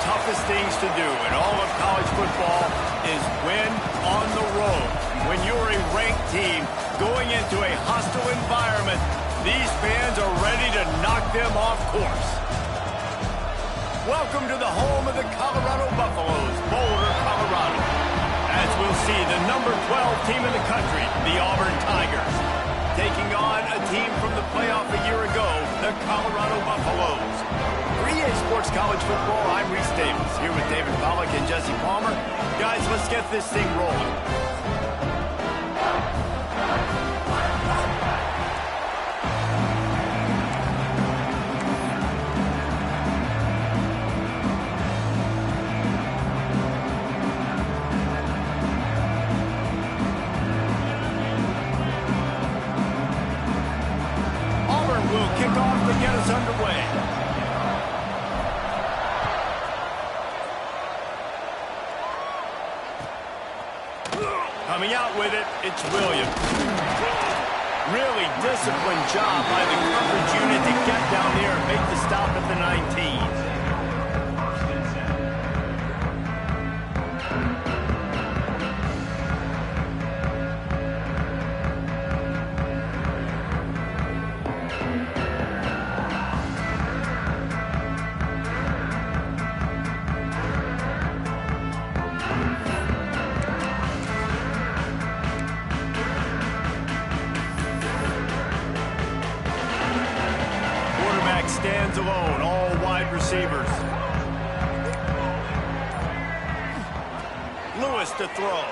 toughest things to do in all of college football is win on the road. When you're a ranked team going into a hostile environment, these fans are ready to knock them off course. Welcome to the home of the Colorado Buffaloes, Boulder, Colorado. As we'll see, the number 12 team in the country, the Auburn Tigers, taking on a team from the playoff a year ago, the Colorado Buffaloes. For EA Sports College Football, I'm Reese Davis, here with David Pollack and Jesse Palmer. Guys, let's get this thing rolling. Will kick off to get us underway. Coming out with it, it's Williams. Really disciplined job by the coverage unit to get down there and make the stop at the 19. Stands alone, all wide receivers. Lewis to throw.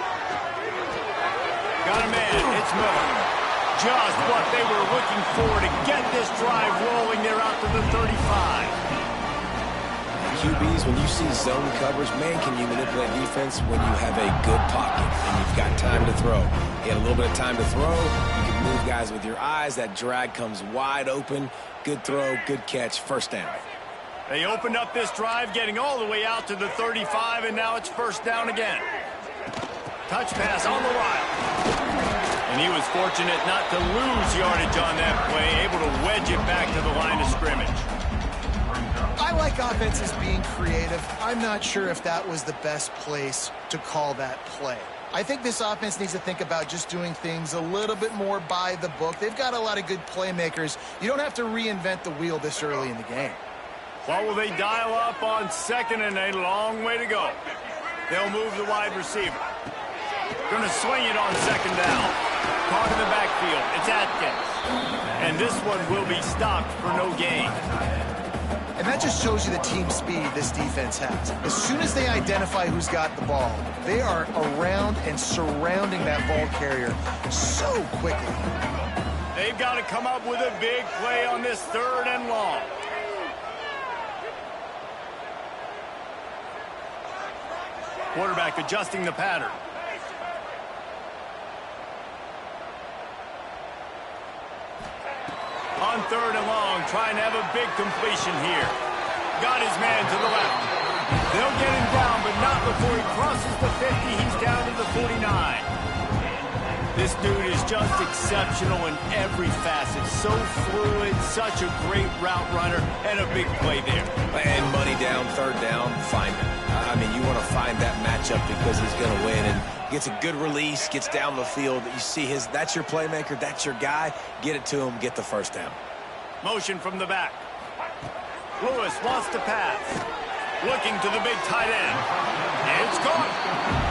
Got a man, it's Miller. Just what they were looking for to get this drive rolling. They're out to the 35. QBs, when you see zone coverage, man, can you manipulate defense when you have a good pocket and you've got time to throw. You had a little bit of time to throw. You can move guys with your eyes. That drag comes wide open. Good throw, good catch, first down. They opened up this drive, getting all the way out to the 35, and now it's first down again. Touch pass on the wild. And he was fortunate not to lose yardage on that play, able to wedge it back to the line of scrimmage. I like offenses being creative. I'm not sure if that was the best place to call that play. I think this offense needs to think about just doing things a little bit more by the book. They've got a lot of good playmakers. You don't have to reinvent the wheel this early in the game. What will they dial up on second and a long way to go? They'll move the wide receiver. Going to swing it on second down. Caught in the backfield. It's Atkins. And this one will be stopped for no gain. And that just shows you the team speed this defense has. As soon as they identify who's got the ball, they are around and surrounding that ball carrier so quickly. They've got to come up with a big play on this third and long. Quarterback adjusting the pattern. On third and long, trying to have a big completion here. Got his man to the left. They'll get him down, but not before he crosses the 50. He's down to the 49. This dude is just exceptional in every facet. So fluid, such a great route runner, and a big play there. And money down, third down, find him. I mean, you want to find that matchup because he's going to win and gets a good release, gets down the field. You see that's your playmaker, that's your guy. Get it to him, get the first down. Motion from the back. Lewis wants to pass. Looking to the big tight end. And it's caught.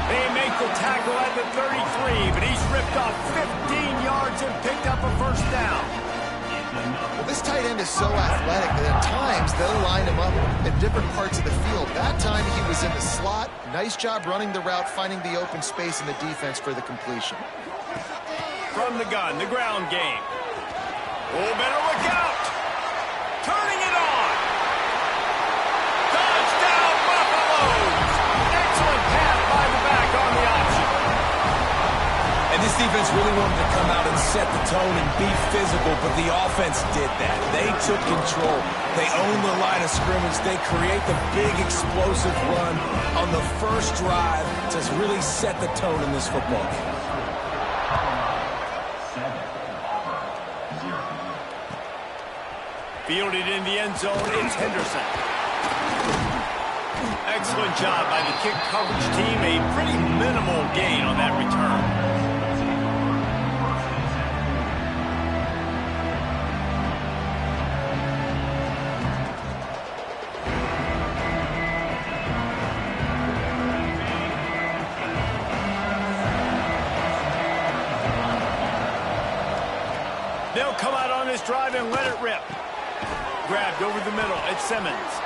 They make the tackle at the 33, but he's ripped off 15 yards and picked up a first down. Well, this tight end is so athletic that at times they'll line him up in different parts of the field. That time he was in the slot. Nice job running the route, finding the open space in the defense for the completion. From the gun, the ground game. Oh, better look out. Turning it on. Touchdown, Buffaloes. Excellent pass by the back on the option. And this defense really wanted to come out and set the tone and be physical, but the offense did that. They took control. They owned the line of scrimmage. They create the big explosive run on the first drive to really set the tone in this football game. Fielded in the end zone, it's Henderson. Excellent job by the kick coverage team. A pretty minimal gain on that return. They'll come out on this drive and let it rip. Grabbed over the middle at Simmons.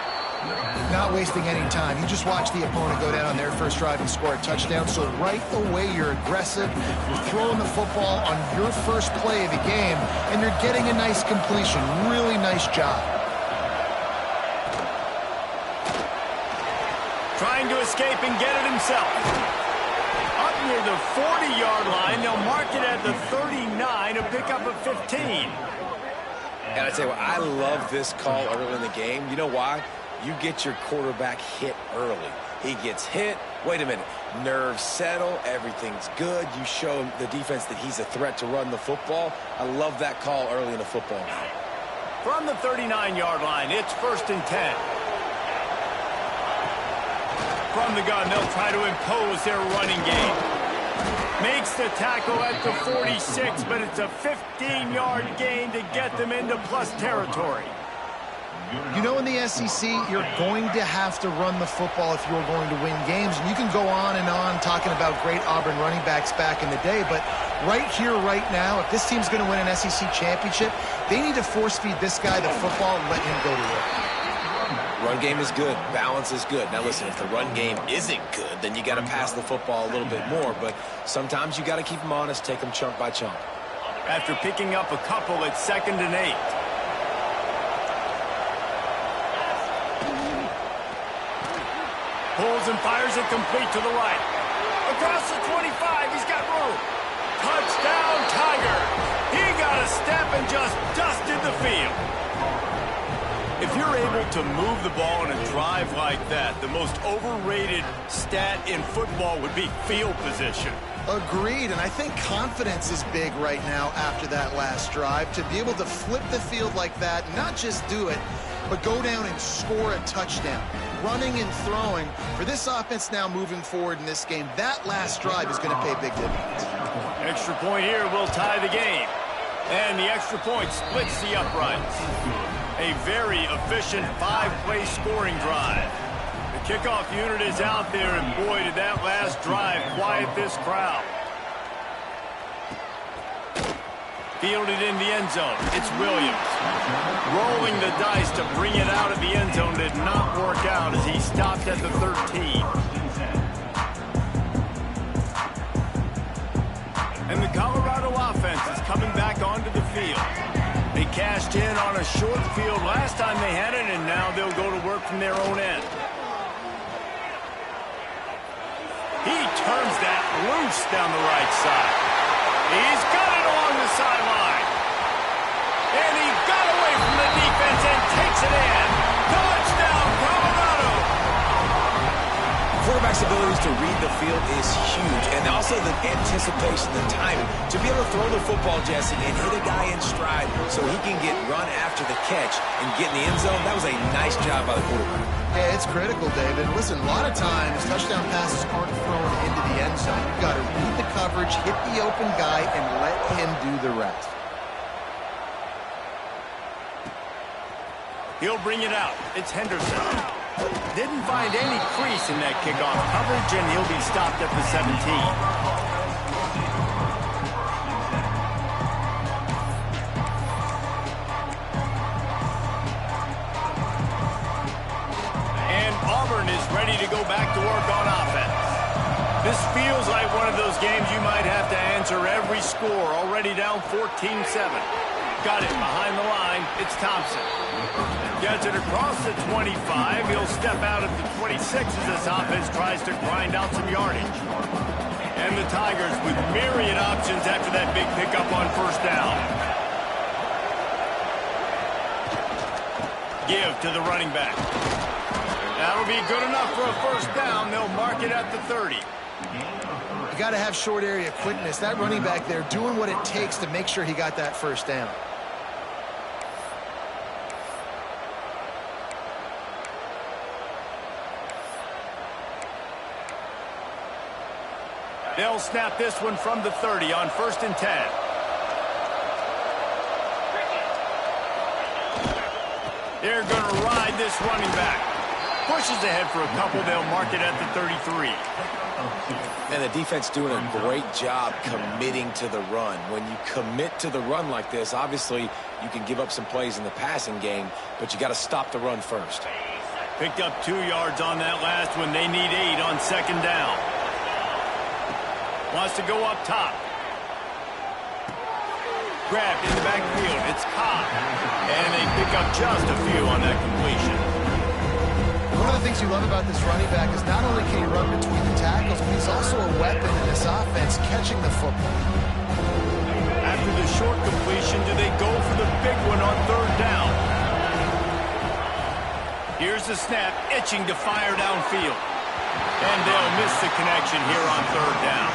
Not wasting any time. You just watch the opponent go down on their first drive and score a touchdown. So right away, you're aggressive. You're throwing the football on your first play of the game, and you're getting a nice completion. Really nice job. Trying to escape and get it himself. Up near the 40-yard line, they'll mark it at the 39, a pickup of 15. And I tell you what, I love this call early in the game. You know why? You get your quarterback hit early. He gets hit. Wait a minute. Nerves settle. Everything's good. You show the defense that he's a threat to run the football. I love that call early in the football game. From the 39-yard line, it's 1st and 10. From the gun, they'll try to impose their running game. Makes the tackle at the 46, but it's a 15-yard gain to get them into plus territory. You know, in the SEC, you're going to have to run the football if you're going to win games. And you can go on and on talking about great Auburn running backs back in the day, but right here, right now, if this team's going to win an SEC championship, they need to force-feed this guy the football and let him go to work. Run game is good. Balance is good. Now, listen, if the run game isn't good, then you got to pass the football a little bit more. But sometimes you got to keep them honest, take them chunk by chunk. After picking up a couple, it's 2nd and 8. Pulls and fires it complete to the right. Across the 25, he's got room. Touchdown, Tiger. He got a step and just dusted the field. If you're able to move the ball in a drive like that, the most overrated stat in football would be field position. Agreed, and I think confidence is big right now after that last drive. To be able to flip the field like that, not just do it, but go down and score a touchdown. Running and throwing, for this offense now moving forward in this game, that last drive is going to pay big dividends. Extra point here will tie the game. And the extra point splits the uprights. A very efficient 5-play scoring drive. The kickoff unit is out there, and boy, did that last drive quiet this crowd. Fielded in the end zone. It's Williams. Rolling the dice to bring it out of the end zone did not work out as he stopped at the 13. And the Colorado offense is coming back onto the field. They cashed in on a short field last time they had it, and now they'll go to work from their own end. He turns that loose down the right side. He's got it along the sideline. And he got away from the defense and takes it in. Touchdown, Colorado! Quarterback's abilities to read the field is huge, and also the anticipation, the timing. To be able to throw the football, Jesse, and hit a guy in stride so he can get run after the catch and get in the end zone, that was a nice job by the quarterback. Yeah, it's critical, David. Listen, a lot of times touchdown passes aren't thrown into the end zone. You've got to read the coverage, hit the open guy, and let him do the rest. He'll bring it out. It's Henderson. Didn't find any crease in that kickoff coverage, and he'll be stopped at the 17. Auburn is ready to go back to work on offense. This feels like one of those games you might have to answer every score. Already down 14-7. Got it behind the line. It's Thompson. Gets it across the 25. He'll step out at the 26 as this offense tries to grind out some yardage. And the Tigers with myriad options after that big pickup on first down. Give to the running back. That'll be good enough for a first down. They'll mark it at the 30. You got to have short area quickness. That running back there doing what it takes to make sure he got that first down. They'll snap this one from the 30 on 1st and 10. They're going to ride this running back. Pushes ahead for a couple. They'll mark it at the 33. And the defense doing a great job committing to the run. When you commit to the run like this, obviously you can give up some plays in the passing game, but you got to stop the run first. Picked up 2 yards on that last one. They need 8 on 2nd down. Wants to go up top. Grabbed in the backfield. It's Ncaa. And they pick up just a few on that completion. One of the things you love about this running back is not only can he run between the tackles, but he's also a weapon in this offense catching the football. After the short completion, do they go for the big one on 3rd down? Here's the snap, itching to fire downfield. And they'll miss the connection here on 3rd down.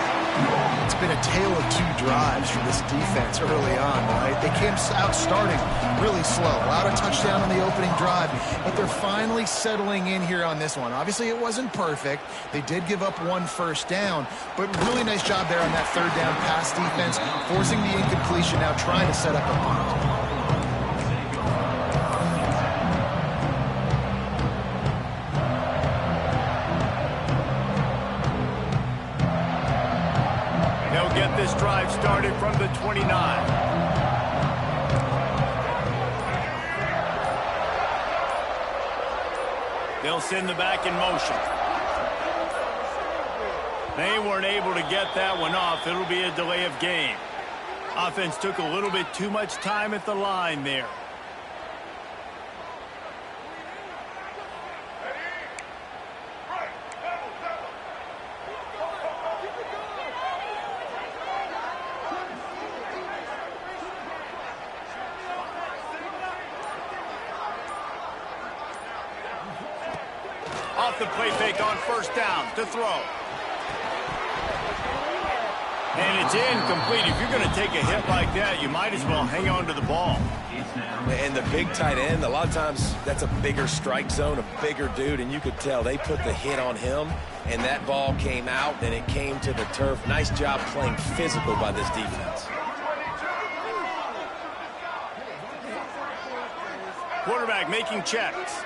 It's been a tale of 2 drives for this defense early on, right? They came out starting really slow. Allowed a touchdown on the opening drive, but they're finally settling in here on this one. Obviously, it wasn't perfect. They did give up 1 first down, but really nice job there on that 3rd down pass defense, forcing the incompletion, now trying to set up a punt. Get this drive started from the 29. They'll send the back in motion. They weren't able to get that one off. It'll be a delay of game. Offense took a little bit too much time at the line there. Off the play fake on 1st down to throw. And it's incomplete. If you're going to take a hit like that, you might as well hang on to the ball. And the big tight end, a lot of times that's a bigger strike zone, a bigger dude, and you could tell they put the hit on him, and that ball came out, and it came to the turf. Nice job playing physical by this defense. Quarterback making checks.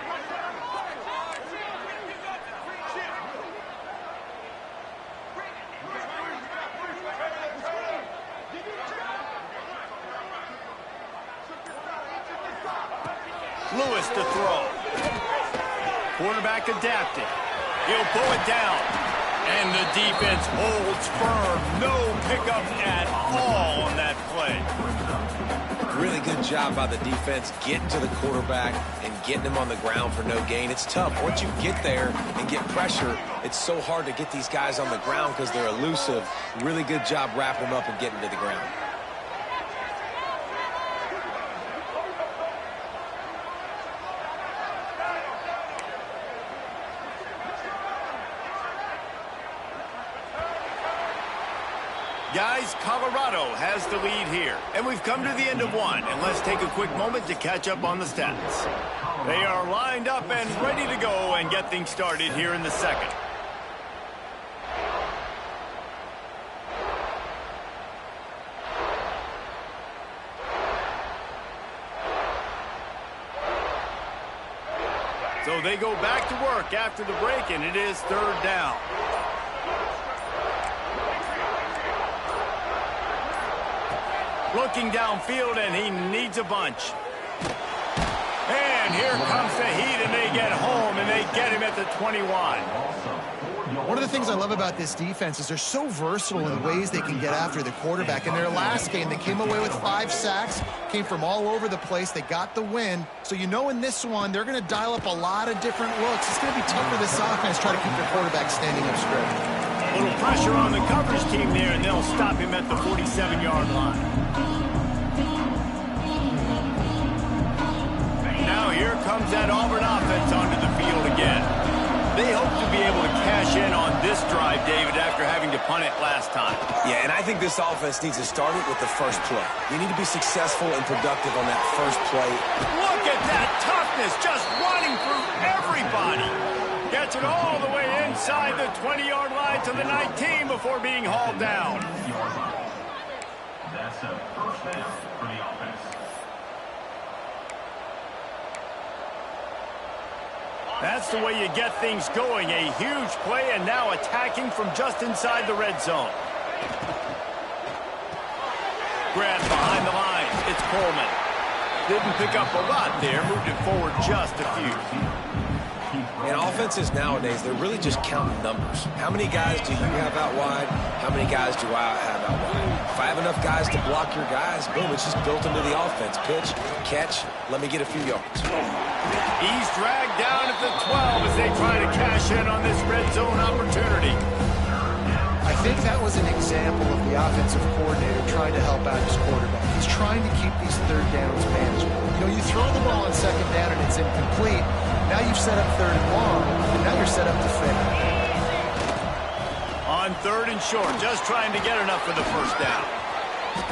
Lewis to throw. Quarterback adapted. He'll pull it down. And the defense holds firm. No pickup at all on that play. Really good job by the defense getting to the quarterback and getting him on the ground for no gain. It's tough. Once you get there and get pressure, it's so hard to get these guys on the ground because they're elusive. Really good job wrapping them up and getting to the ground. Guys, Colorado has the lead here, and we've come to the end of one, and let's take a quick moment to catch up on the stats. They are lined up and ready to go and get things started here in the 2nd. So they go back to work after the break, and it is 3rd down. Looking downfield, and he needs a bunch. And here comes the heat, and they get home, and they get him at the 21. One of the things I love about this defense is they're so versatile in the ways they can get after the quarterback. In their last game, they came away with 5 sacks, came from all over the place. They got the win. So you know in this one, they're going to dial up a lot of different looks. It's going to be tough for this offense to try to keep their quarterback standing up straight. A little pressure on the coverage team there, and they'll stop him at the 47-yard line. Now here comes that Auburn offense onto the field again. They hope to be able to cash in on this drive, David, after having to punt it last time. Yeah, and I think this offense needs to start it with the first play. You need to be successful and productive on that first play. Look at that toughness, just running through everybody. Gets it all the way inside the 20-yard line to the 19 before being hauled down. That's a first down for the offense. That's the way you get things going. A huge play, and now attacking from just inside the red zone. Grab behind the line. It's Coleman. Didn't pick up a lot there. Moved it forward just a few. And offenses nowadays, they're really just counting numbers. How many guys do you have out wide? How many guys do I have out wide? If I have enough guys to block your guys, boom, it's just built into the offense. Pitch, catch, let me get a few yards. He's dragged down at the 12 as they try to cash in on this red zone opportunity. I think that was an example of the offensive coordinator trying to help out his quarterback. He's trying to keep these third downs manageable. You know, you throw the ball on second down and it's incomplete. Now you've set up third and long, and now you're set up to fail. On third and short, just trying to get enough for the first down.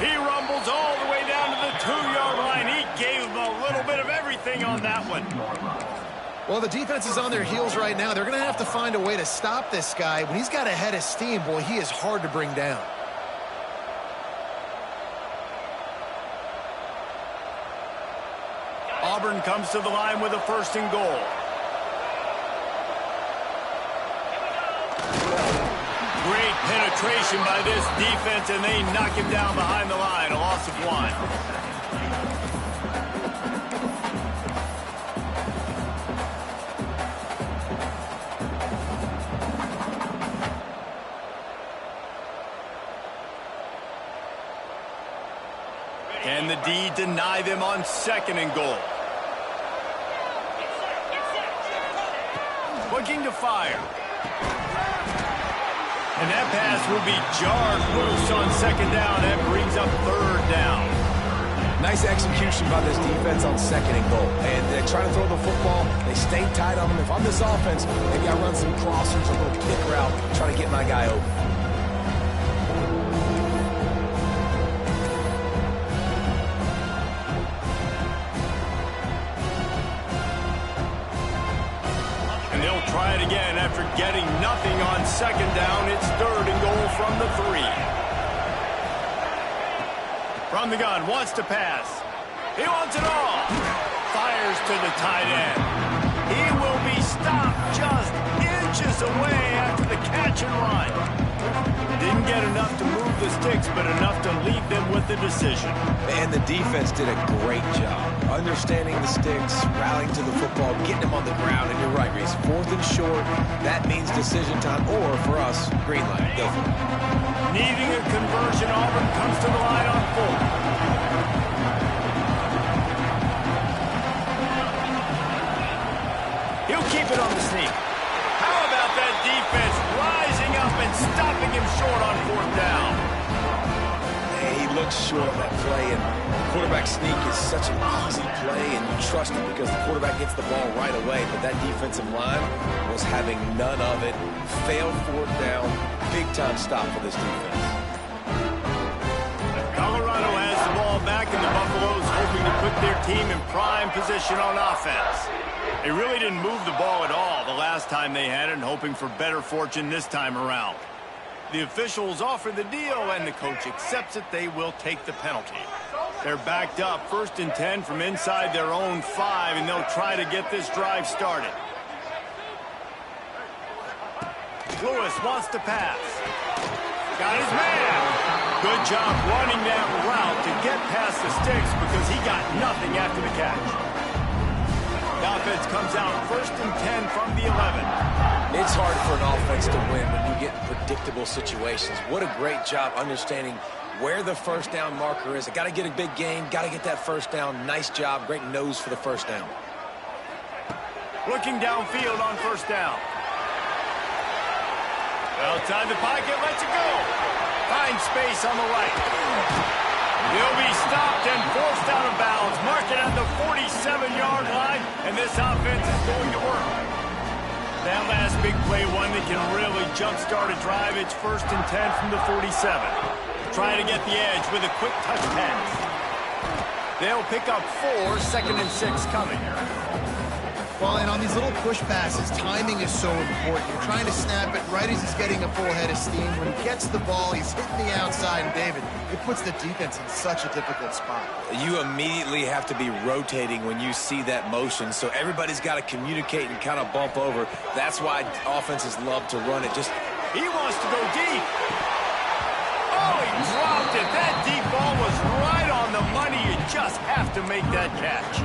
He rumbles all the way down to the 2-yard line. He gave him a little bit of everything on that one. Well, the defense is on their heels right now. They're going to have to find a way to stop this guy. When he's got a head of steam, boy, he is hard to bring down. Auburn comes to the line with a first and goal. Great penetration by this defense, and they knock him down behind the line. A loss of 1. Can the D deny them on second and goal? Looking to fire. And that pass will be jarred loose on second down. That brings up third down. Nice execution by this defense on second and goal. And they try to throw the football. They stay tight on them. If I'm this offense, maybe I run some crossers, a little kick route, try to get my guy over. Try it again after getting nothing on second down. It's third and goal from the 3. From the gun, wants to pass. He wants it all. Fires to the tight end. He will be stopped just inches away after the catch and run. Didn't get enough to move the sticks, but enough to leave them with the decision. And the defense did a great job understanding the sticks, rallying to the football, getting them on the ground. And you're right, Reese. Fourth and short, that means decision time, or for us, green light. Go for it. Needing a conversion, Auburn comes to the line on 4. He'll keep it on the sneak. How about that defense rising up and stopping him short on 4th down? He looks short on that play, and quarterback sneak is such an easy play, and you trust it because the quarterback gets the ball right away. But that defensive line was having none of it. Failed 4th down. Big-time stop for this defense. Colorado has the ball back, and the Buffaloes hoping to put their team in prime position on offense. They really didn't move the ball at all the last time they had it, and hoping for better fortune this time around. The officials offer the deal, and the coach accepts it. They will take the penalty. They're backed up, 1st and 10 from inside their own 5, and they'll try to get this drive started. Lewis wants to pass. Got his man. Good job running that route to get past the sticks because he got nothing after the catch. The offense comes out 1st and 10 from the 11. It's hard for an offense to win when you get in predictable situations. What a great job understanding where the first down marker is. I got to get a big gain, got to get that first down. Nice job, great nose for the first down. Looking downfield on 1st down. Outside the pocket, lets it go. Finds space on the right. He'll be stopped and forced out of bounds. Mark it at the 47-yard line, and this offense is going to work. That last big play, one that can really jumpstart a drive. It's 1st and 10 from the 47. Trying to get the edge with a quick touch pass. They'll pick up 4, 2nd and 6 coming. Well, and on these little push passes, timing is so important. You're trying to snap it right as he's getting a full head of steam. When he gets the ball, he's hitting the outside, and David, it puts the defense in such a difficult spot. You immediately have to be rotating when you see that motion, so everybody's got to communicate and kind of bump over. That's why offenses love to run it. He wants to go deep. Oh, he dropped it. That deep ball was right on the money. You just have to make that catch.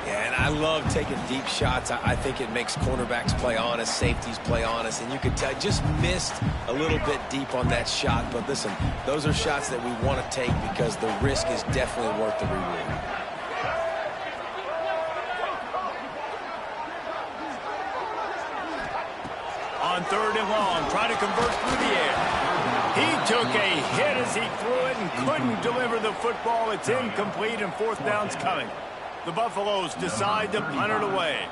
Yeah, and I love taking deep shots. I think it makes cornerbacks play honest, safeties play honest, and you could tell just missed a little bit deep on that shot. But listen, those are shots that we want to take because the risk is definitely worth the reward. On 3rd and long, trying to convert through the air. He took a hit as he threw it and couldn't deliver the football. It's incomplete, and 4th down's coming. The Buffaloes decide to punt it away.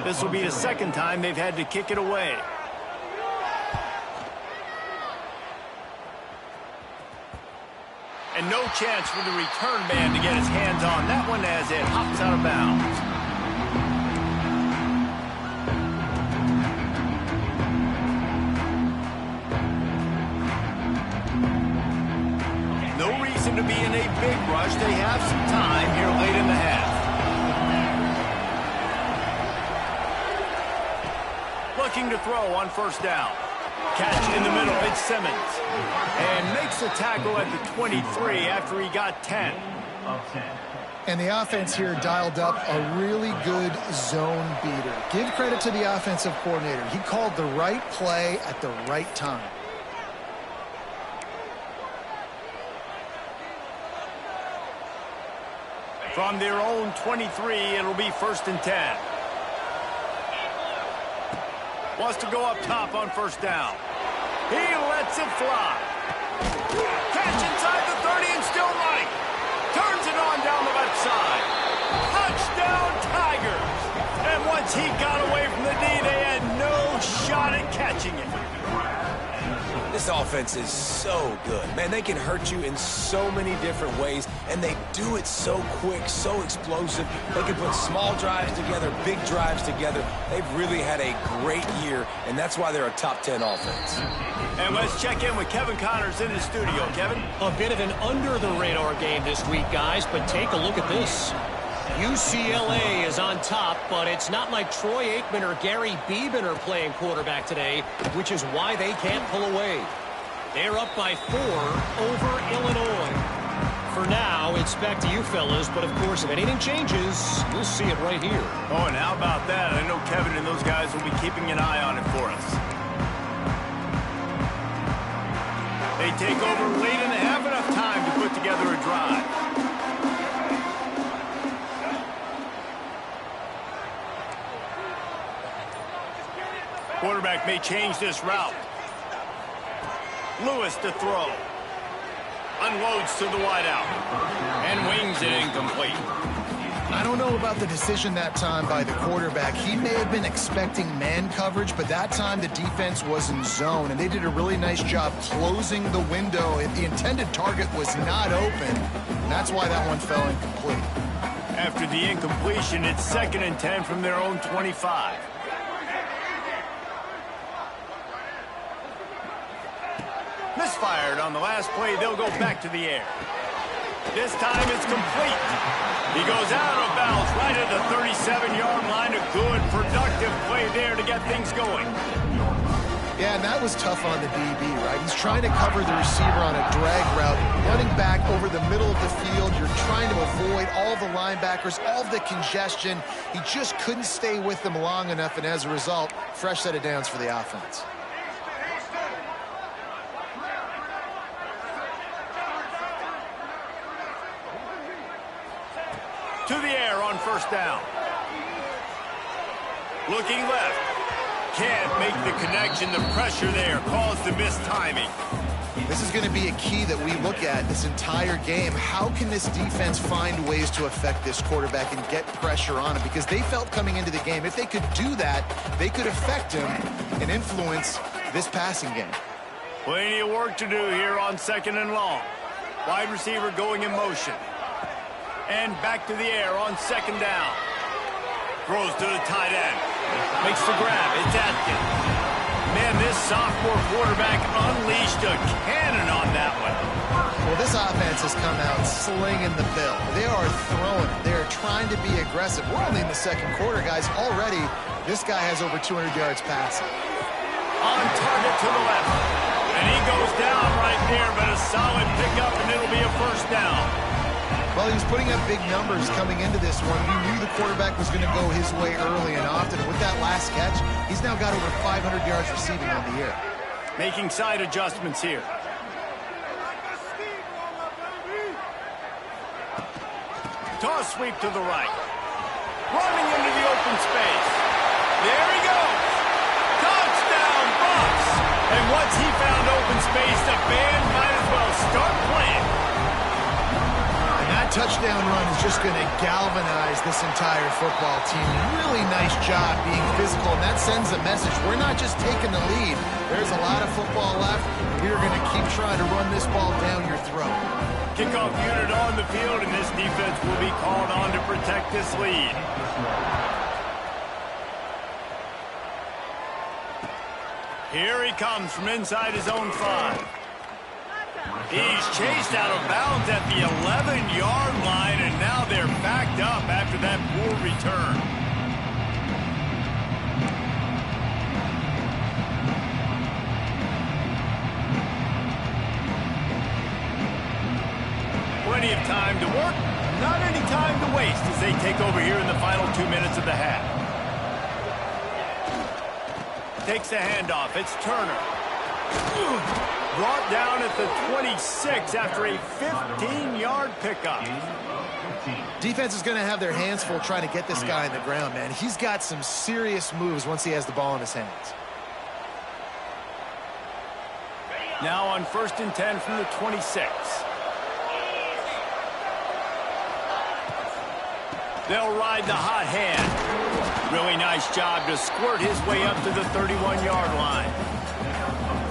This will be the 2nd time they've had to kick it away. And no chance for the return man to get his hands on that one as it hops out of bounds. No reason to be in a big rush. They have some time here late in the half. Looking to throw on 1st down. Catch in the middle. It's Simmons. And makes a tackle at the 23 after he got 10. And the offense here dialed up a really good zone beater. Give credit to the offensive coordinator. He called the right play at the right time. From their own 23, it'll be 1st and 10. Wants to go up top on 1st down. He lets it fly. Catch inside the 30 and still right. Turns it on down the left side. Touchdown, Tigers. And once he got away from the D, they had no shot at catching it. This offense is so good. Man, they can hurt you in so many different ways, and they do it so quick, so explosive. They can put small drives together, big drives together. They've really had a great year, and that's why they're a top 10 offense. And let's check in with Kevin Connors in the studio. Kevin? A bit of an under-the-radar game this week, guys, but take a look at this. UCLA is on top, but it's not like Troy Aikman or Gary Beeben are playing quarterback today, which is why they can't pull away. They're up by 4 over Illinois. For now, it's back to you fellas, but of course, if anything changes, we'll see it right here. Oh, and how about that? I know Kevin and those guys will be keeping an eye on it for us. They take over late and they have enough time to put together a drive. Quarterback may change this route. Lewis to throw. Unloads to the wideout. And wings it incomplete. I don't know about the decision that time by the quarterback. He may have been expecting man coverage, but that time the defense was in zone, and they did a really nice job closing the window. If the intended target was not open, that's why that one fell incomplete. After the incompletion, it's 2nd and 10 from their own 25. Misfired on the last play. They'll go back to the air. This time it's complete. He goes out of bounds right at the 37-yard line. A good, productive play there to get things going. Yeah, and that was tough on the DB, right? He's trying to cover the receiver on a drag route, running back over the middle of the field. You're trying to avoid all the linebackers, all the congestion. He just couldn't stay with them long enough, and as a result, fresh set of downs for the offense. To the air on 1st down. Looking left. Can't make the connection. The pressure there caused the missed timing. This is going to be a key that we look at this entire game. How can this defense find ways to affect this quarterback and get pressure on him? Because they felt coming into the game, if they could do that, they could affect him and influence this passing game. Plenty of work to do here on 2nd and long. Wide receiver going in motion. And back to the air on 2nd down. Throws to the tight end. Makes the grab. It's Atkins. Man, this sophomore quarterback unleashed a cannon on that one. Well, this offense has come out slinging the bill. They are throwing it. They are trying to be aggressive. We're only in the second quarter, guys. Already, this guy has over 200 yards passing. On target to the left. And he goes down right there, but a solid pickup, and it'll be a first down. Well, he was putting up big numbers coming into this one. You knew the quarterback was going to go his way early and often. With that last catch, he's now got over 500 yards receiving on the year. Making side adjustments here. Toss sweep to the right. Running into the open space. There he goes. Touchdown, Bucks. And once he found open space, the band might as well start playing. That touchdown run is just going to galvanize this entire football team. Really nice job being physical, and that sends a message. We're not just taking the lead. There's a lot of football left. We're going to keep trying to run this ball down your throat. Kickoff unit on the field, and this defense will be called on to protect this lead. Here he comes from inside his own 5. He's chased out of bounds at the 11-yard line, and now they're backed up after that poor return. Plenty of time to work, not any time to waste as they take over here in the final 2 minutes of the half. Takes the handoff. It's Turner. Brought down at the 26 after a 15-yard pickup. Defense is going to have their hands full trying to get this guy on the ground, man. He's got some serious moves once he has the ball in his hands. Now on 1st and 10 from the 26. They'll ride the hot hand. Really nice job to squirt his way up to the 31-yard line.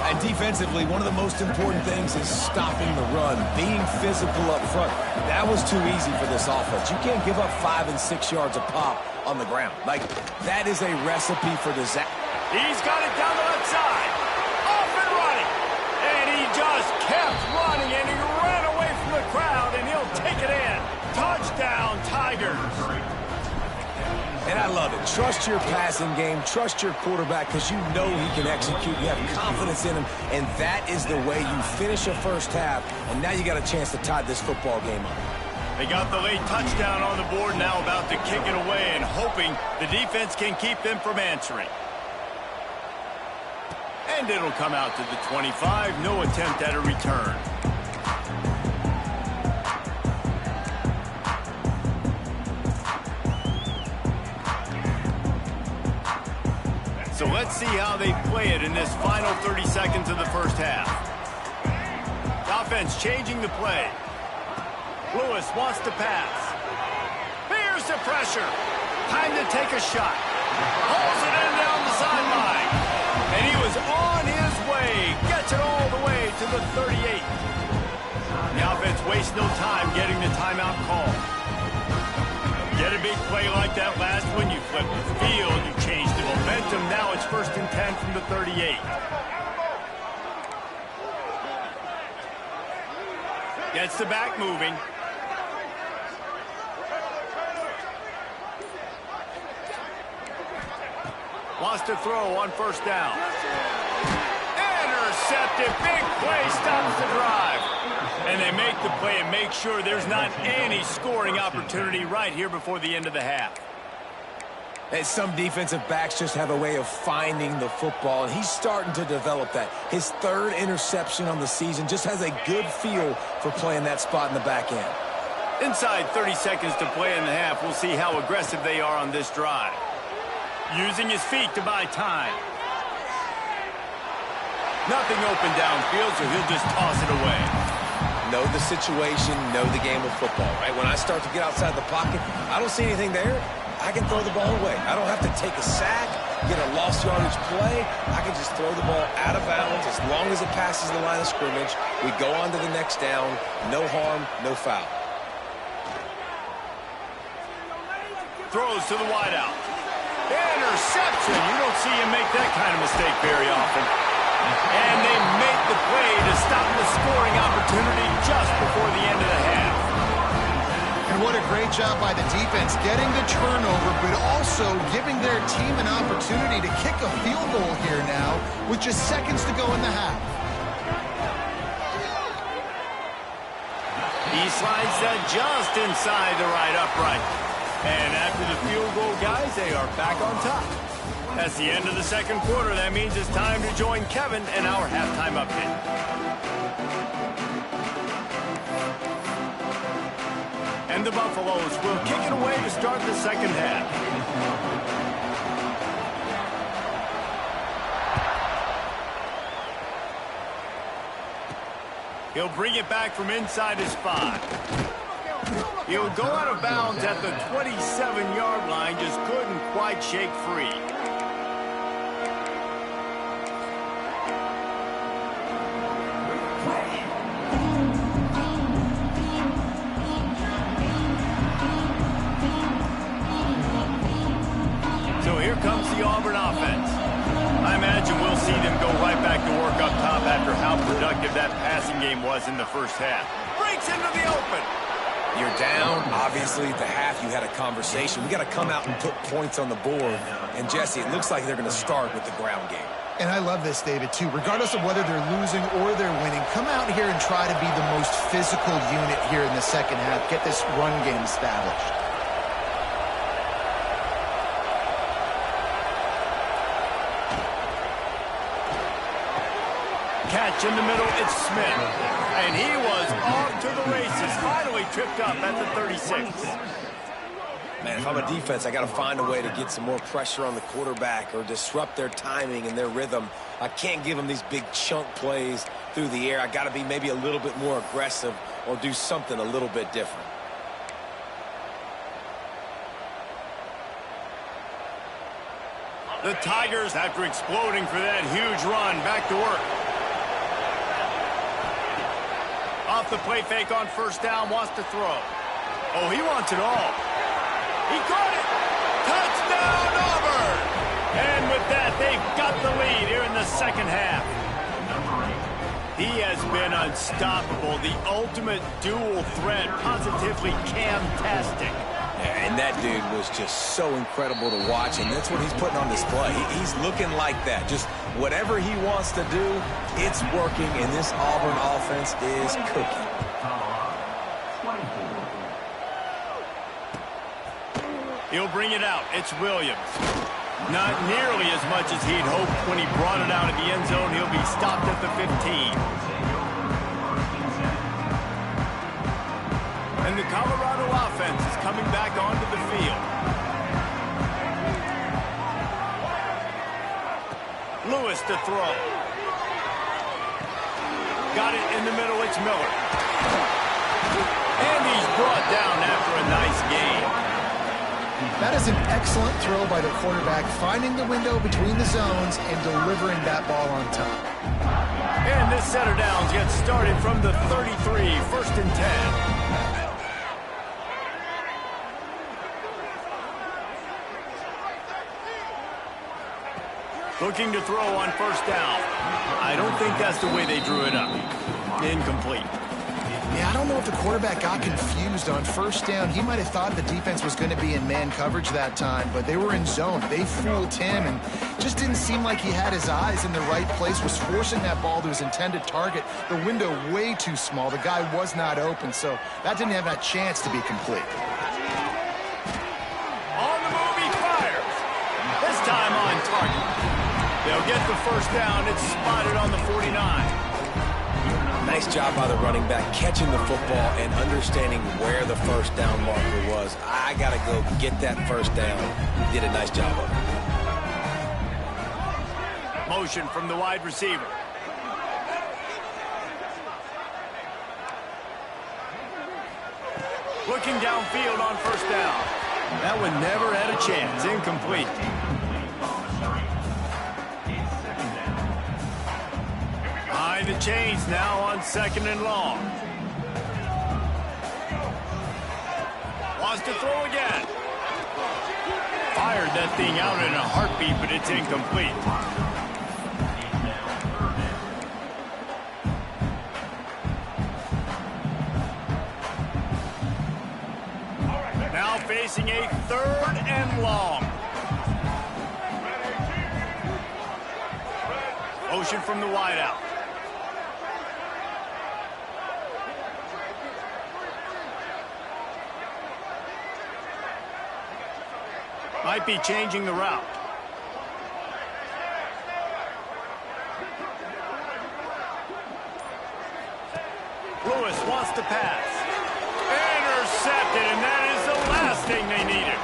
And defensively, one of the most important things is stopping the run, being physical up front. That was too easy for this offense. You can't give up 5 and 6 yards a pop on the ground. Like, that is a recipe for disaster. He's got it down the left side. Off and running. And he just kept running, and he ran away from the crowd, and he'll take it in. Touchdown, Tigers. And I love it. Trust your passing game. Trust your quarterback because you know he can execute. You have confidence in him, and that is the way you finish a first half, and now you got a chance to tie this football game up. They got the late touchdown on the board, now about to kick it away and hoping the defense can keep them from answering. And it'll come out to the 25. No attempt at a return. So let's see how they play it in this final 30 seconds of the first half. Offense changing the play. Lewis wants to pass. Here's the pressure. Time to take a shot. Pulls it in down the sideline. And he was on his way. Gets it all the way to the 38. The offense wastes no time getting the timeout call. Get a big play like that last one, you flip the field, you change the momentum. Now it's 1st and 10 from the 38. Gets the back moving. Wants to throw on 1st down. Intercepted, big play, stops the drive. And they make the play and make sure there's not any scoring opportunity right here before the end of the half. And some defensive backs just have a way of finding the football, and he's starting to develop that. His 3rd interception on the season, just has a good feel for playing that spot in the back end. Inside 30 seconds to play in the half, we'll see how aggressive they are on this drive. Using his feet to buy time. Nothing open downfield, so he'll just toss it away. Know the situation, know the game of football, right? When I start to get outside the pocket, I don't see anything there. I can throw the ball away. I don't have to take a sack, get a lost yardage play. I can just throw the ball out of bounds as long as it passes the line of scrimmage. We go on to the next down. No harm, no foul. Throws to the wideout. Interception. You don't see him make that kind of mistake very often. And they make the play to stop the scoring opportunity just before the end of the half. And what a great job by the defense getting the turnover, but also giving their team an opportunity to kick a field goal here now with just seconds to go in the half. He slides that just inside the right upright. And after the field goal, guys, they are back on top. That's the end of the second quarter. That means it's time to join Kevin in our halftime update. And the Buffaloes will kick it away to start the second half. He'll bring it back from inside his 5. He'll go out of bounds at the 27-yard line, just couldn't quite shake free. So here comes the Auburn offense. I imagine we'll see them go right back to work up top after how productive that passing game was in the first half. Breaks into the open. You're down. Obviously, at the half, you had a conversation. We got to come out and put points on the board. And, Jesse, it looks like they're going to start with the ground game. And I love this, David, too. Regardless of whether they're losing or they're winning, come out here and try to be the most physical unit here in the second half. Get this run game established. Catch in the middle, it's Smith. And he was off to the races, finally tripped up at the 36. Man, if I'm a defense, I got to find a way to get some more pressure on the quarterback or disrupt their timing and their rhythm. I can't give them these big chunk plays through the air. I got to be maybe a little bit more aggressive or do something a little bit different. The Tigers, after exploding for that huge run, back to work. Off the play fake on first down, wants to throw. Oh, he wants it all. He caught it. Touchdown, Auburn. And with that, they've got the lead here in the second half. He has been unstoppable. The ultimate dual threat, positively Cam-tastic. And that dude was just so incredible to watch, and that's what he's putting on display. He's looking like that. Just whatever he wants to do, it's working, and this Auburn offense is cooking. He'll bring it out. It's Williams. Not nearly as much as he'd hoped when he brought it out of the end zone. He'll be stopped at the 15. And the Colorado offense is coming back onto the field. Lewis to throw. Got it in the middle, it's Miller. And he's brought down after a nice game. That is an excellent throw by the quarterback, finding the window between the zones and delivering that ball on time. And this set of downs gets started from the 33, 1st and 10. Looking to throw on first down. I don't think that's the way they drew it up. Incomplete. Yeah, I don't know if the quarterback got confused on first down. He might have thought the defense was going to be in man coverage that time, but they were in zone. They fooled him and just didn't seem like he had his eyes in the right place, was forcing that ball to his intended target. The window way too small. The guy was not open, so that didn't have that chance to be complete. On the move, he fires. This time on target. They'll get the first down. It's spotted on the 49. Nice job by the running back, catching the football and understanding where the first down marker was. I got to go get that first down. Did a nice job of it. Motion from the wide receiver. Looking downfield on first down. That one never had a chance. Incomplete. Behind the chains now on 2nd and long. Wants to throw again. fired that thing out in a heartbeat, but it's incomplete. Now facing a 3rd and long. Motion from the wideout. Might be changing the route. Lewis wants to pass. Intercepted, and that is the last thing they needed.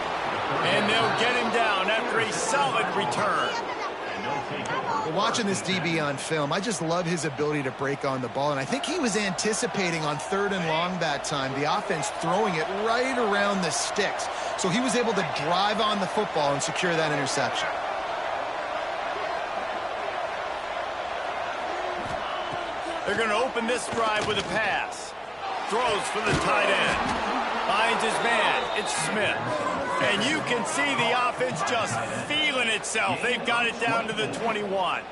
And they'll get him down after a solid return. Watching this DB on film, I just love his ability to break on the ball, and I think he was anticipating on 3rd and long that time, the offense throwing it right around the sticks. So he was able to drive on the football and secure that interception. They're going to open this drive with a pass. Throws for the tight end. Finds his man. It's Smith. And you can see the offense just feeling itself. They've got it down to the 21.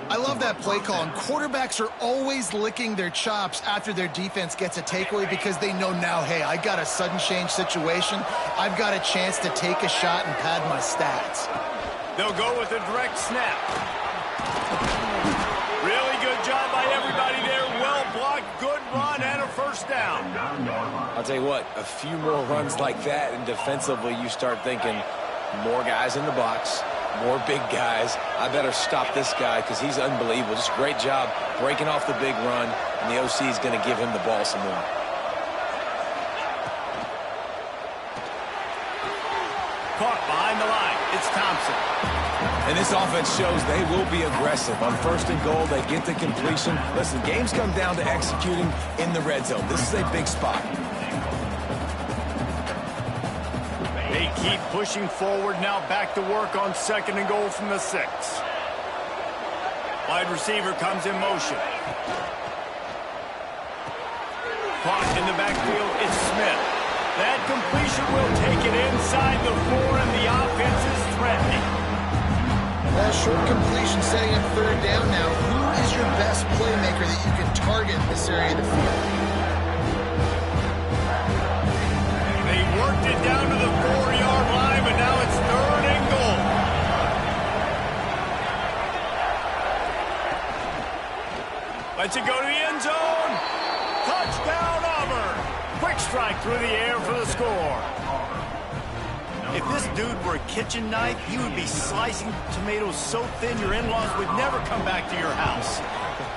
I love that play call, and quarterbacks are always licking their chops after their defense gets a takeaway because they know now, hey, I got a sudden change situation. I've got a chance to take a shot and pad my stats. They'll go with a direct snap. Really good job by everybody there. Well blocked, good run, and a first down. I'll tell you what, a few more runs like that, and defensively you start thinking more guys in the box, more big guys. I better stop this guy because he's unbelievable. Just great job breaking off the big run, and the OC is going to give him the ball some more. Caught behind the line. It's Thompson. And this offense shows they will be aggressive. On 1st and goal, they get the completion. Listen, games come down to executing in the red zone. This is a big spot. They keep pushing forward, now back to work on 2nd and goal from the 6. Wide receiver comes in motion. Caught in the backfield, it's Smith. That completion will take it inside the 4, and the offense is threatening. Short completion setting up 3rd down now. Who is your best playmaker that you can target in this area of the field? They worked it down to the 4-yard line, but now it's 3rd and goal. Lets it go to the end zone. Touchdown, Auburn. Quick strike through the air for the score. If this dude were a kitchen knife, he would be slicing tomatoes so thin your in-laws would never come back to your house.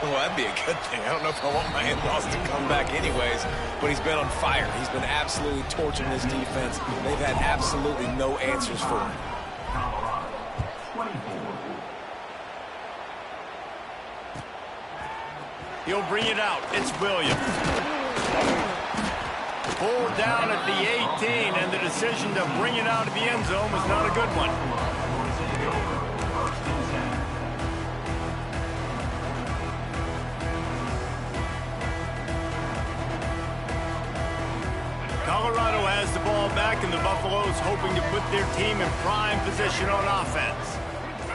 Well, that'd be a good thing. I don't know if I want my in-laws to come back anyways, but he's been on fire. He's been absolutely torching this defense. They've had absolutely no answers for him. He'll bring it out. It's Williams. Pulled down at the 18, and the decision to bring it out of the end zone was not a good one. Colorado has the ball back, and the Buffaloes hoping to put their team in prime position on offense.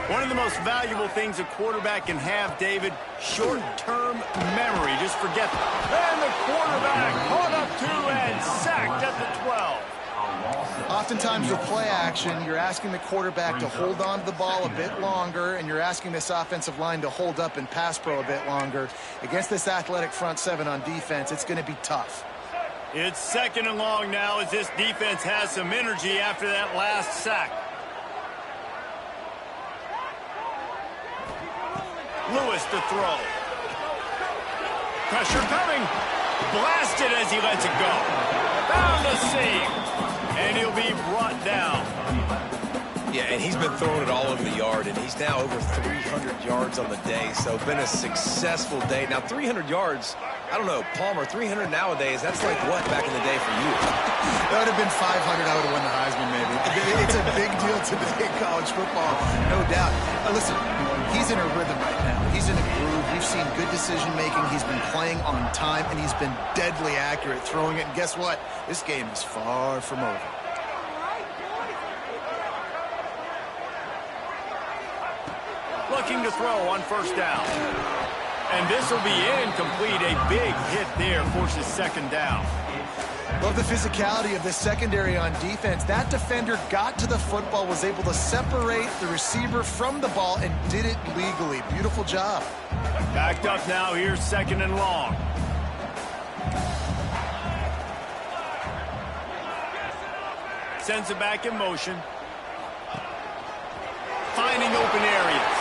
One of the most valuable things a quarterback can have, David, short-term memory. Just forget that. And the quarterback caught up to and sacked at the 12. Oftentimes with play action, you're asking the quarterback to hold on to the ball a bit longer, and you're asking this offensive line to hold up and pass pro a bit longer. Against this athletic front 7 on defense, it's going to be tough. It's 2nd and long now as this defense has some energy after that last sack. Lewis to throw. Pressure coming. Blasted as he lets it go. Found a seam. And he'll be brought down. Yeah, and he's been throwing it all over the yard, and he's now over 300 yards on the day, so been a successful day. Now, 300 yards, I don't know, Palmer, 300 nowadays, that's like what back in the day for you? That would have been 500. I would have won the Heisman, maybe. It's a big deal today in college football, no doubt. Listen, he's in a rhythm right now. He's in a groove. We've seen good decision-making. He's been playing on time, and he's been deadly accurate throwing it. And guess what? This game is far from over. looking to throw on first down. And this will be incomplete. A big hit there forces second down. Love the physicality of this secondary on defense. That defender got to the football, was able to separate the receiver from the ball, and did it legally. Beautiful job. Backed up now. Here's second and long. Sends it back in motion. Finding open areas.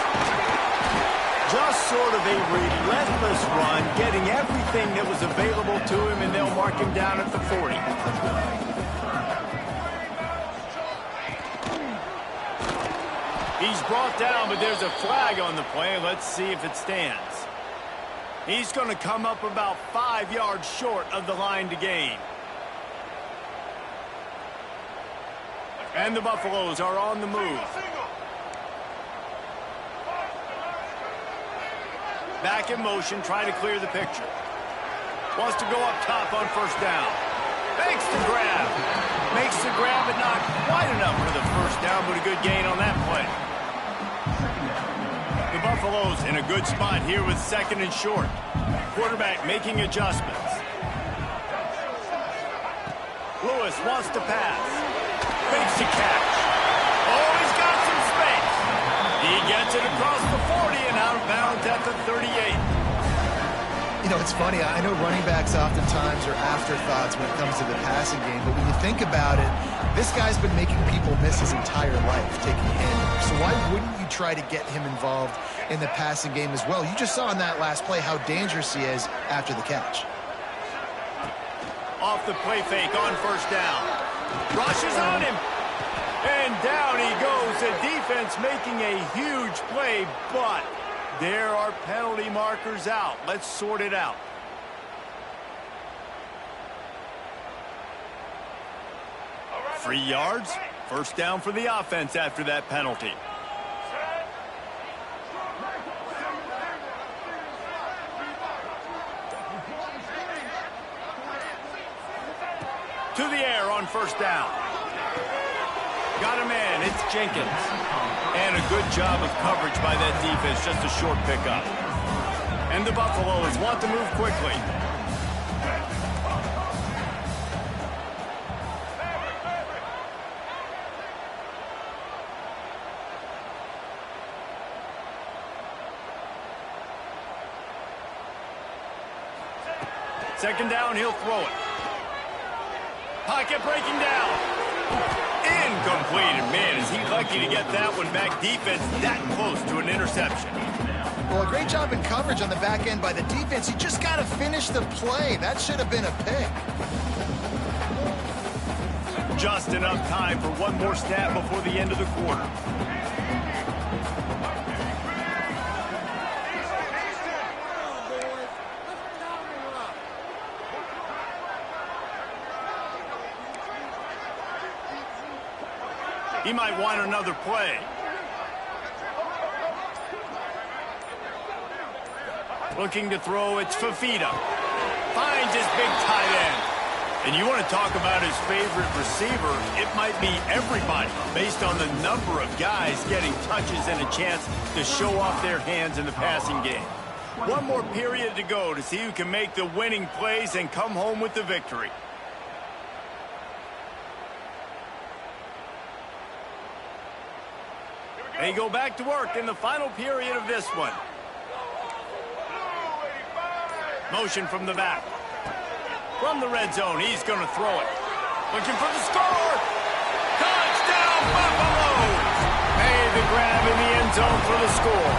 Just sort of a relentless run, getting everything that was available to him, and they'll mark him down at the 40. He's brought down, but there's a flag on the play. Let's see if it stands. He's going to come up about 5 yards short of the line to gain. And the Buffaloes are on the move. Back in motion, trying to clear the picture. Wants to go up top on first down. Makes the grab. Makes the grab, but not quite enough for the first down, but a good gain on that play. The Buffaloes in a good spot here with second and short. Quarterback making adjustments. Lewis wants to pass. Makes the catch. Oh, he's got some space. He gets it across the 40 and out of bounds at the 38. You know, it's funny. I know running backs oftentimes are afterthoughts when it comes to the passing game, but when you think about it, this guy's been making people miss his entire life taking handoffs. So why wouldn't you try to get him involved in the passing game as well? You just saw in that last play how dangerous he is after the catch. Off the play fake on first down. Rushes on him. And down he goes. The defense making a huge play, but there are penalty markers out. Let's sort it out. Free yards. First down for the offense after that penalty. To the air on first down. Got a man. It's Jenkins. And a good job of coverage by that defense. Just a short pickup. And the Buffaloes want to move quickly. Second down, he'll throw it. Pocket breaking down. Incomplete. And man, is he lucky to get that one back. Defense that close to an interception. Well, a great job in coverage on the back end by the defense. You just got to finish the play. That should have been a pick. Just enough time for one more snap before the end of the quarter. He might want another play. Looking to throw, it's Fafita. Finds his big tight end. And you want to talk about his favorite receiver, it might be everybody, based on the number of guys getting touches and a chance to show off their hands in the passing game. One more period to go to see who can make the winning plays and come home with the victory. They go back to work in the final period of this one. Motion from the back. From the red zone, he's going to throw it. Looking for the score. Touchdown, Buffaloes! Made the grab in the end zone for the score.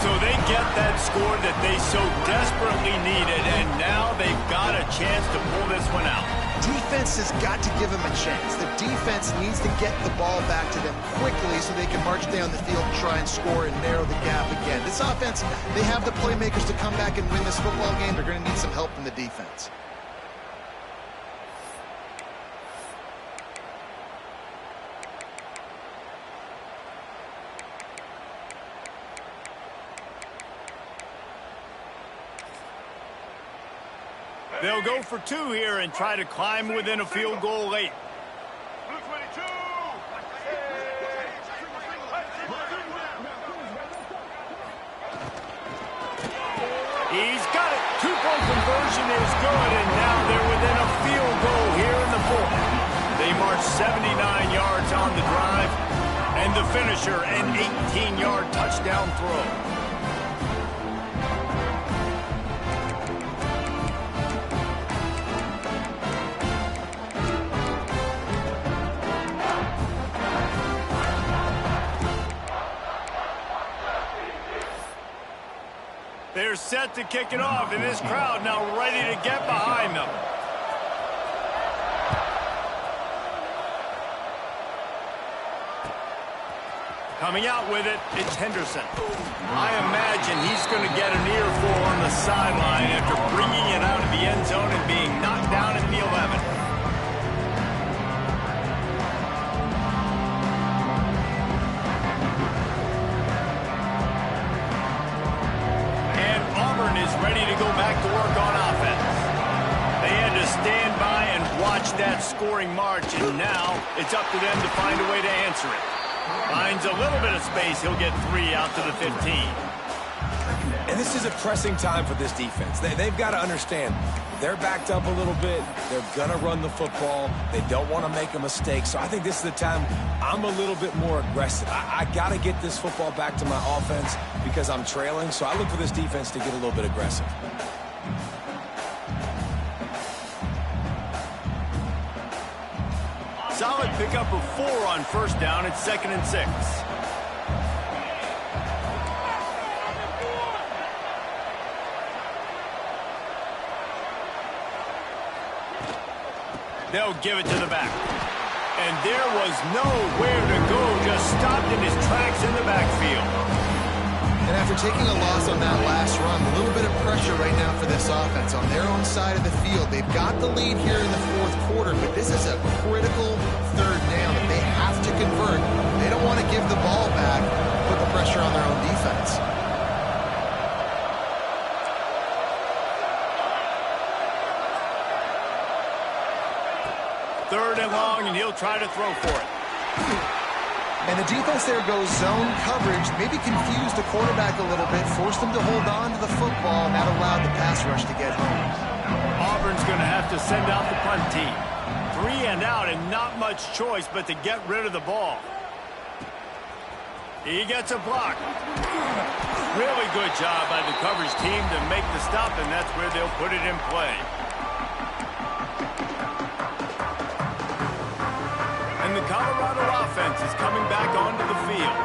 So they get that score that they so desperately needed, and now they've got a chance to pull this one out. Defense has got to give them a chance. The defense needs to get the ball back to them quickly so they can march down the field and try and score and narrow the gap again. This offense, they have the playmakers to come back and win this football game. They're going to need some help from the defense. They'll go for two here and try to climb within a field goal late. conversion is good, and now they're within a field goal here in the fourth. They march 79 yards on the drive, and the finisher, an 18-yard touchdown throw. They're set to kick it off, and this crowd now ready to get behind them. Coming out with it, it's Henderson. I imagine he's going to get an earful on the sideline after bringing it out of the end zone and being knocked down at the 11. And Auburn is ready to go back to work on offense. They had to stand by and watch that scoring march, and now it's up to them to find a way to answer it. Finds a little bit of space. He'll get 3 out to the 15. And this is a pressing time for this defense. They've got to understand they're backed up a little bit. They're going to run the football. They don't want to make a mistake. So I think this is the time I'm a little bit more aggressive. I got to get this football back to my offense because I'm trailing. So I look for this defense to get a little bit aggressive. Solid pickup of 4 on first down. It's 2nd and 6. They'll give it to the back. And there was nowhere to go. Just stopped in his tracks in the backfield. And after taking a loss on that last run, a little bit of pressure right now for this offense on their own side of the field. They've got the lead here in the fourth quarter, but this is a critical third down that they have to convert. They don't want to give the ball back, put the pressure on their own defense. Third and long, and he'll try to throw for it. And the defense there goes zone coverage, maybe confused the quarterback a little bit, forced him to hold on to the football, and that allowed the pass rush to get home. Auburn's going to have to send out the punt team. 3 and out, and not much choice but to get rid of the ball. He gets a block. Really good job by the coverage team to make the stop, and that's where they'll put it in play. And the Colorado offense is coming back onto the field.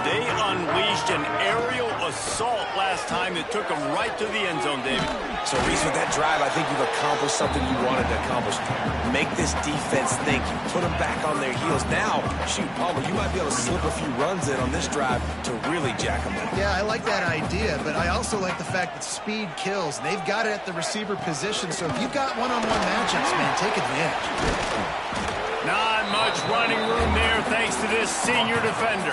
They unleashed an aerial assault last time that took them right to the end zone, David. So, Reese, with that drive, I think you've accomplished something you wanted to accomplish. Make this defense think. You put them back on their heels. Now, shoot, Palmer, you might be able to slip a few runs in on this drive to really jack them up. Yeah, I like that idea, but I also like the fact that speed kills. They've got it at the receiver position, so if you've got one-on-one matchups, man, take advantage. Not much running room there thanks to this senior defender.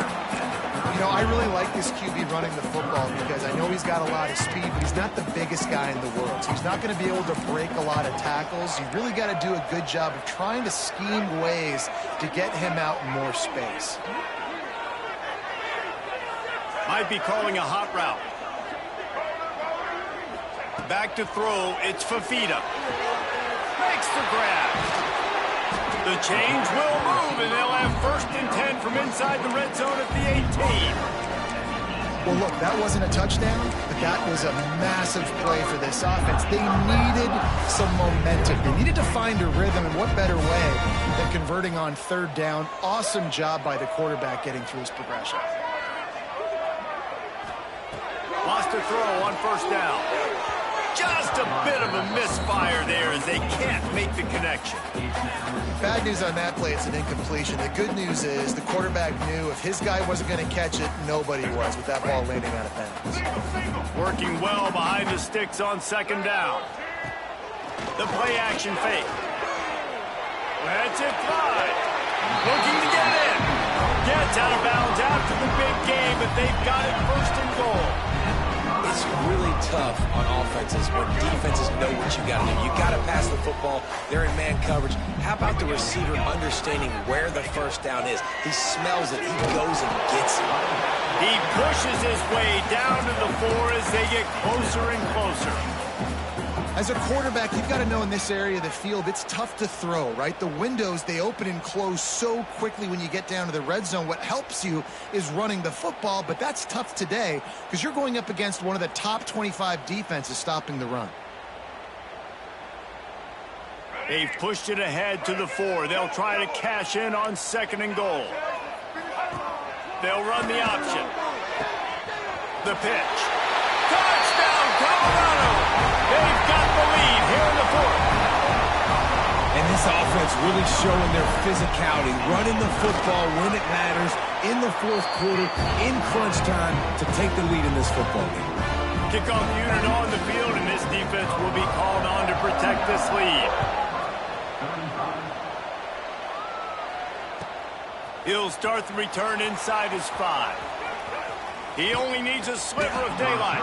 You know, I really like this QB running the football because I know he's got a lot of speed, but he's not the biggest guy in the world. So he's not going to be able to break a lot of tackles. You really got to do a good job of trying to scheme ways to get him out in more space. Might be calling a hot route. Back to throw. It's Fafita. Makes the grab. The change will move, and they'll have 1st and 10 from inside the red zone at the 18. Well, look, that wasn't a touchdown, but that was a massive play for this offense. They needed some momentum. They needed to find a rhythm, and what better way than converting on 3rd down. Awesome job by the quarterback getting through his progression. Lost a throw on 1st down. Just a bit of a misfire there as they can't make the connection. Bad news on that play, it's an incompletion. The good news is the quarterback knew if his guy wasn't going to catch it, nobody was with that ball landing out of bounds. Working well behind the sticks on 2nd down. The play action fake. That's it fly. Looking to get in. Gets out of bounds after the big game, but they've got it 1st and goal. It's really tough on offenses when defenses know what you got to do. You got to pass the football. They're in man coverage. How about the receiver understanding where the 1st down is? He smells it. He goes and gets it. He pushes his way down to the 4 as they get closer and closer. As a quarterback, you've got to know in this area of the field, it's tough to throw, right? The windows, they open and close so quickly when you get down to the red zone. What helps you is running the football, but that's tough today because you're going up against one of the top 25 defenses stopping the run. They've pushed it ahead to the 4. They'll try to cash in on 2nd and goal. They'll run the option. The pitch. Touchdown, Colorado! They've got the lead here in the 4th. And this offense really showing their physicality, running the football when it matters, in the 4th quarter, in crunch time, to take the lead in this football game. Kickoff unit on the field, and this defense will be called on to protect this lead. He'll start the return inside his 5. He only needs a sliver of daylight.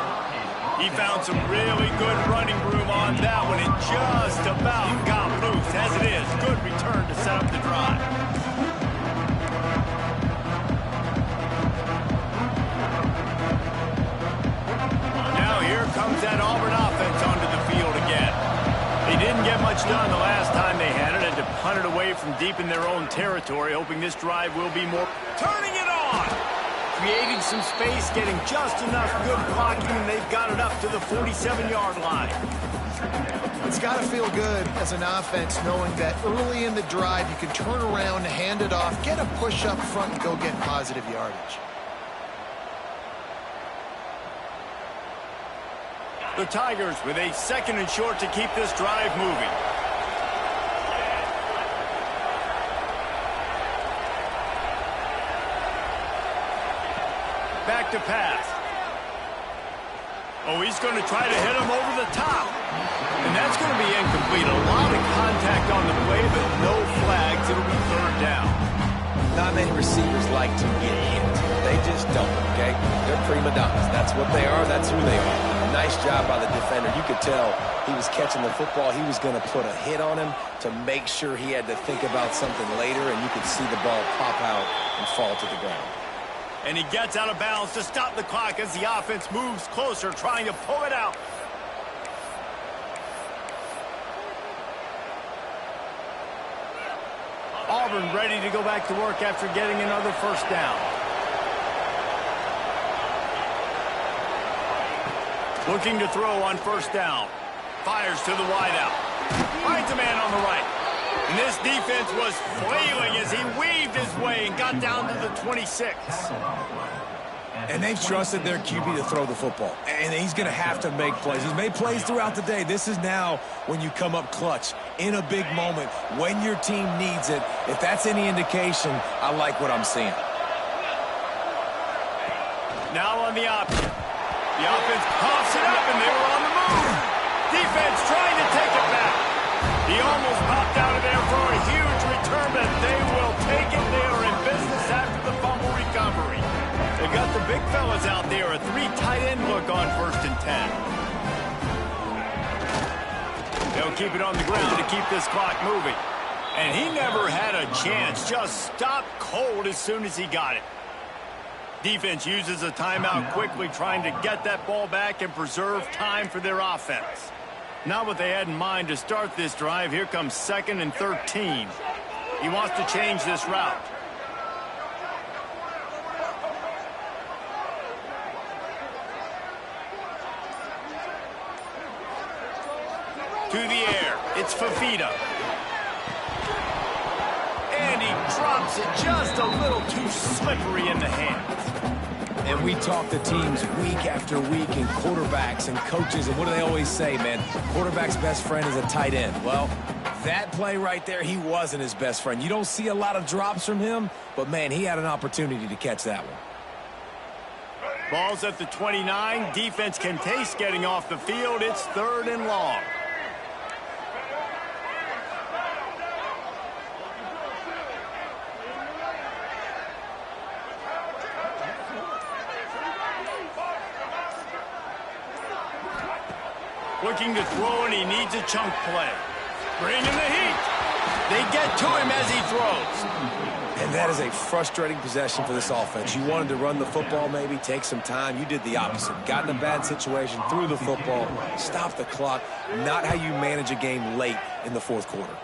He found some really good running room on that one and just about got loose. As it is, good return to set up the drive. Now here comes that Auburn offense onto the field again. They didn't get much done the last time they had it, and to punt it away from deep in their own territory, hoping this drive will be more. Turning it on! Creating some space, getting just enough good blocking, and they've got it up to the 47-yard line. It's got to feel good as an offense knowing that early in the drive you can turn around, hand it off, get a push up front, and go get positive yardage. The Tigers with a 2nd and short to keep this drive moving. Back to pass. Oh, he's going to try to hit him over the top. And that's going to be incomplete. A lot of contact on the play, but no flags. It'll be 3rd down. Not many receivers like to get hit. They just don't, okay? They're prima donnas. That's what they are. That's who they are. Nice job by the defender. You could tell he was catching the football. He was going to put a hit on him to make sure he had to think about something later, and you could see the ball pop out and fall to the ground. And he gets out of bounds to stop the clock as the offense moves closer, trying to pull it out. Auburn ready to go back to work after getting another 1st down. Looking to throw on 1st down. Fires to the wideout. Finds a man on the right. And this defense was flailing as he weaved his way and got down to the 26. And they've trusted their QB to throw the football. And he's going to have to make plays. He's made plays throughout the day. This is now when you come up clutch in a big moment when your team needs it. If that's any indication, I like what I'm seeing. Now on the option. The offense pops it up, and they were on the move. Defense trying to take it back. He almost popped out of there for a huge return, but they will take it. They are in business after the fumble recovery. They've got the big fellas out there, a 3 tight end look on 1st and 10. They'll keep it on the ground to keep this clock moving. And he never had a chance, just stopped cold as soon as he got it. Defense uses a timeout quickly, trying to get that ball back and preserve time for their offense. Not what they had in mind to start this drive. Here comes 2nd and 13. He wants to change this route. To the air. It's Fafita. And he drops it just a little too slippery in the hands. And we talk to teams week after week and quarterbacks and coaches, and what do they always say, man? Quarterback's best friend is a tight end. Well, that play right there, he wasn't his best friend. You don't see a lot of drops from him, but, man, he had an opportunity to catch that one. Ball's at the 29. Defense can taste getting off the field. It's 3rd and long. Looking to throw, and he needs a chunk play. Bringing the heat. They get to him as he throws. And that is a frustrating possession for this offense. You wanted to run the football, maybe take some time. You did the opposite. Got in a bad situation, threw the football, stopped the clock. Not how you manage a game late in the fourth quarter.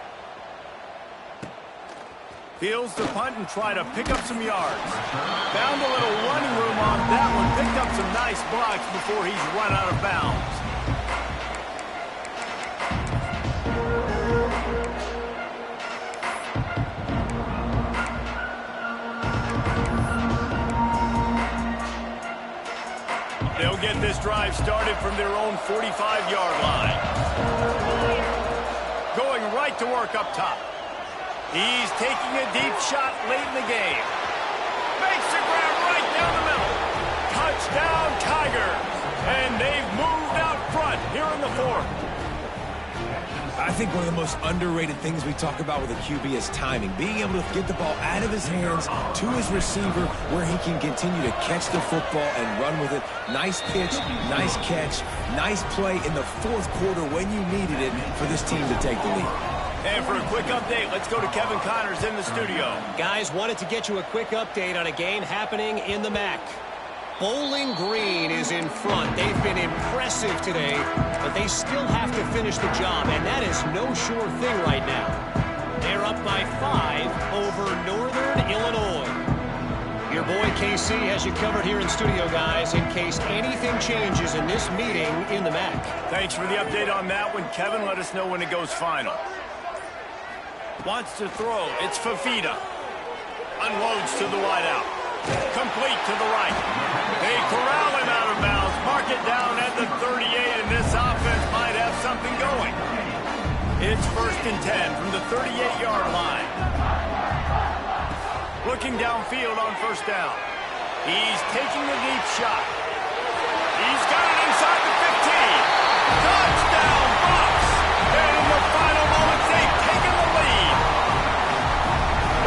Fields the punt and try to pick up some yards. Found a little running room on that one. Picked up some nice blocks before he's run out of bounds. They'll get this drive started from their own 45-yard line. Going right to work up top. He's taking a deep shot late in the game. Makes the grab right down the middle. Touchdown, Tigers. And they've moved out front here in the fourth. I think one of the most underrated things we talk about with a QB is timing. Being able to get the ball out of his hands to his receiver where he can continue to catch the football and run with it. Nice pitch, nice catch, nice play in the fourth quarter when you needed it for this team to take the lead. And for a quick update, let's go to Kevin Connors in the studio. Guys, wanted to get you a quick update on a game happening in the MAC. Bowling Green is in front. They've been impressive today, but they still have to finish the job, and that is no sure thing right now. They're up by 5 over Northern Illinois. Your boy KC has you covered here in studio, guys, in case anything changes in this meeting in the MAC. Thanks for the update on that one, Kevin. Let us know when it goes final. Wants to throw. It's Fafita. Unloads to the wideout. Complete to the right. They corral him out of bounds. Mark it down at the 38, and this offense might have something going. It's 1st and 10 from the 38-yard line. Looking downfield on 1st down. He's taking the deep shot. He's got it inside the 15. Touchdown, Bucks! And in the final moments, they've taken the lead.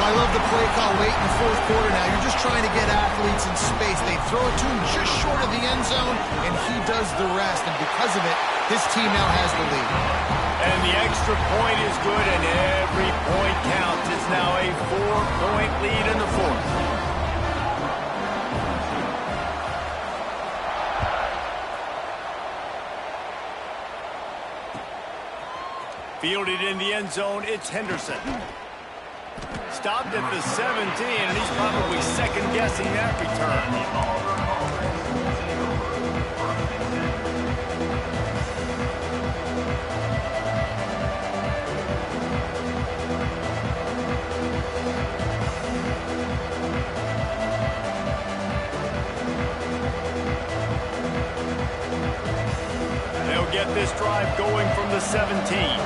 I love the play call late in the fourth quarter now. You're just trying to get athletes in space. They throw it to him just short of the end zone, and he does the rest. And because of it, his team now has the lead. And the extra point is good, and every point counts. It's now a 4-point lead in the fourth. Fielded in the end zone, it's Henderson. Stopped at the 17, and he's probably second-guessing that return. They'll get this drive going from the 17.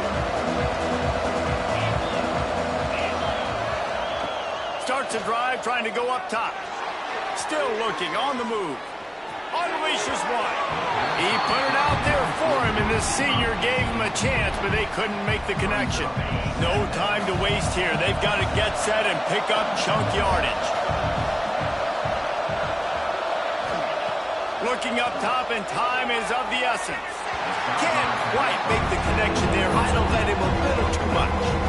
Starts a drive, trying to go up top. Still looking, on the move. Unleashes one. He put it out there for him, and the senior gave him a chance, but they couldn't make the connection. No time to waste here. They've got to get set and pick up chunk yardage. Looking up top, and time is of the essence. Can't quite make the connection there. Might have let him a little too much.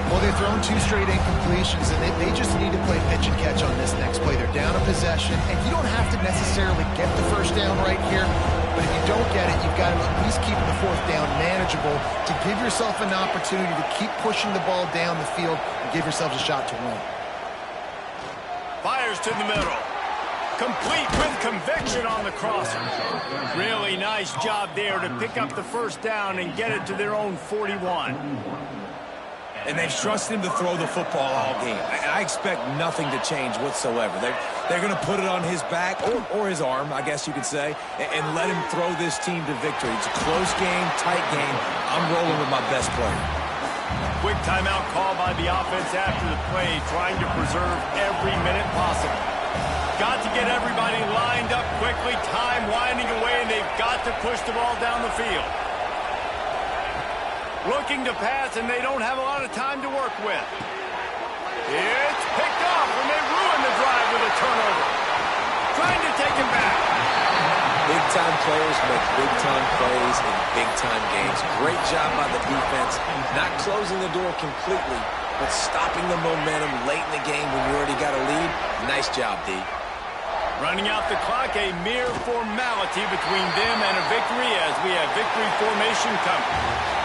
Well, they've thrown 2 straight incompletions, and they just need to play pitch and catch on this next play. They're down a possession, and you don't have to necessarily get the first down right here, but if you don't get it, you've got to at least keep the 4th down manageable to give yourself an opportunity to keep pushing the ball down the field and give yourselves a shot to win. Fires to the middle. Complete with conviction on the crosser. Really nice job there to pick up the 1st down and get it to their own 41. And they've trusted him to throw the football all game. I expect nothing to change whatsoever. They're going to put it on his back, or his arm, I guess you could say, and let him throw this team to victory. It's a close game, tight game. I'm rolling with my best player. Quick timeout call by the offense after the play, trying to preserve every minute possible. Got to get everybody lined up quickly, time winding away, and they've got to push the ball down the field. Looking to pass, and they don't have a lot of time to work with. It's picked off, and they ruin the drive with a turnover. Trying to take it back. Big-time players make big-time plays in big-time games. Great job by the defense, not closing the door completely, but stopping the momentum late in the game when you already got a lead, nice job, D. Running out the clock, a mere formality between them and a victory as we have victory formation coming.